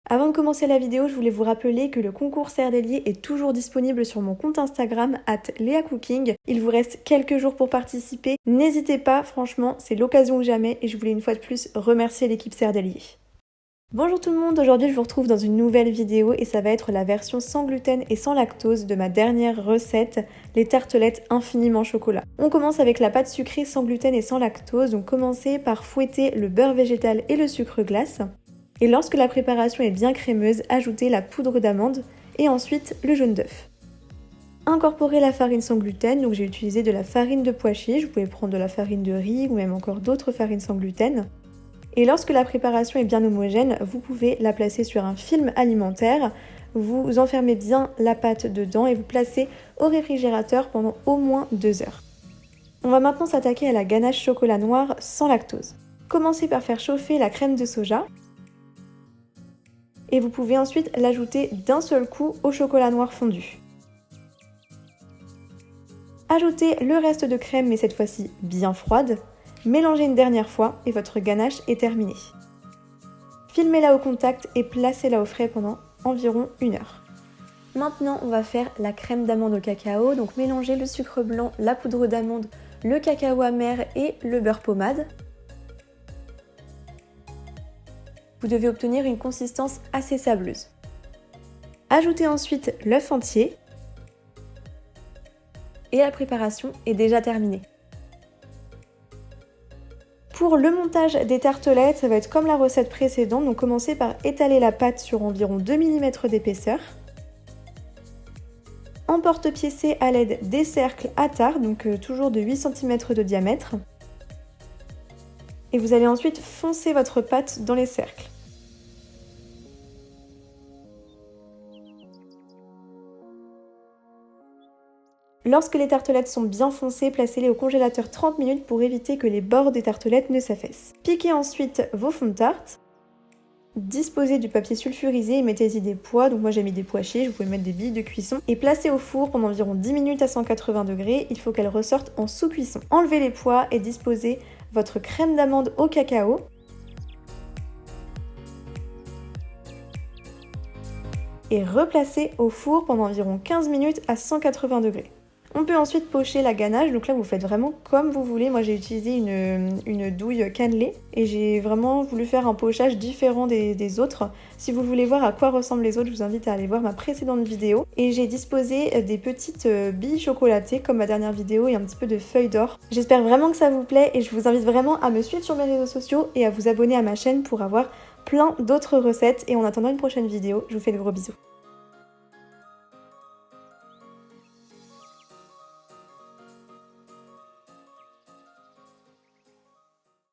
Avant de commencer la vidéo, je voulais vous rappeler que le concours Cerdelier est toujours disponible sur mon compte Instagram @leacooking. Il vous reste quelques jours pour participer. N'hésitez pas, franchement, c'est l'occasion ou jamais et je voulais une fois de plus remercier l'équipe Cerdelier. Bonjour tout le monde, aujourd'hui je vous retrouve dans une nouvelle vidéo et ça va être la version sans gluten et sans lactose de ma dernière recette, les tartelettes infiniment chocolat. On commence avec la pâte sucrée sans gluten et sans lactose, donc commencez par fouetter le beurre végétal et le sucre glace. Et lorsque la préparation est bien crémeuse, ajoutez la poudre d'amande et ensuite le jaune d'œuf. Incorporez la farine sans gluten, donc j'ai utilisé de la farine de pois chiches, vous pouvez prendre de la farine de riz ou même encore d'autres farines sans gluten. Et lorsque la préparation est bien homogène, vous pouvez la placer sur un film alimentaire, vous enfermez bien la pâte dedans et vous placez au réfrigérateur pendant au moins 2 heures. On va maintenant s'attaquer à la ganache chocolat noir sans lactose. Commencez par faire chauffer la crème de soja. Et vous pouvez ensuite l'ajouter d'un seul coup au chocolat noir fondu. Ajoutez le reste de crème, mais cette fois-ci bien froide. Mélangez une dernière fois et votre ganache est terminée. Filmez-la au contact et placez-la au frais pendant environ 1 heure. Maintenant, on va faire la crème d'amande au cacao. Donc mélangez le sucre blanc, la poudre d'amande, le cacao amer et le beurre pommade. Vous devez obtenir une consistance assez sableuse. Ajoutez ensuite l'œuf entier et la préparation est déjà terminée. Pour le montage des tartelettes, ça va être comme la recette précédente, donc commencez par étaler la pâte sur environ 2 mm d'épaisseur. Emporte-piécez à l'aide des cercles à tare, donc toujours de 8 cm de diamètre. Et vous allez ensuite foncer votre pâte dans les cercles. Lorsque les tartelettes sont bien foncées, placez-les au congélateur 30 minutes pour éviter que les bords des tartelettes ne s'affaissent. Piquez ensuite vos fonds de tarte. Disposez du papier sulfurisé et mettez-y des pois. Donc moi j'ai mis des pois chiches, vous pouvez mettre des billes de cuisson. Et placez au four pendant environ 10 minutes à 180 degrés. Il faut qu'elles ressortent en sous-cuisson. Enlevez les pois et disposez votre crème d'amande au cacao. Et replacez au four pendant environ 15 minutes à 180 degrés. On peut ensuite pocher la ganache, donc là vous faites vraiment comme vous voulez. Moi j'ai utilisé une douille cannelée et j'ai vraiment voulu faire un pochage différent des autres. Si vous voulez voir à quoi ressemblent les autres, je vous invite à aller voir ma précédente vidéo. Et j'ai disposé des petites billes chocolatées comme ma dernière vidéo et un petit peu de feuilles d'or. J'espère vraiment que ça vous plaît et je vous invite vraiment à me suivre sur mes réseaux sociaux et à vous abonner à ma chaîne pour avoir plein d'autres recettes. Et en attendant une prochaine vidéo, je vous fais de gros bisous.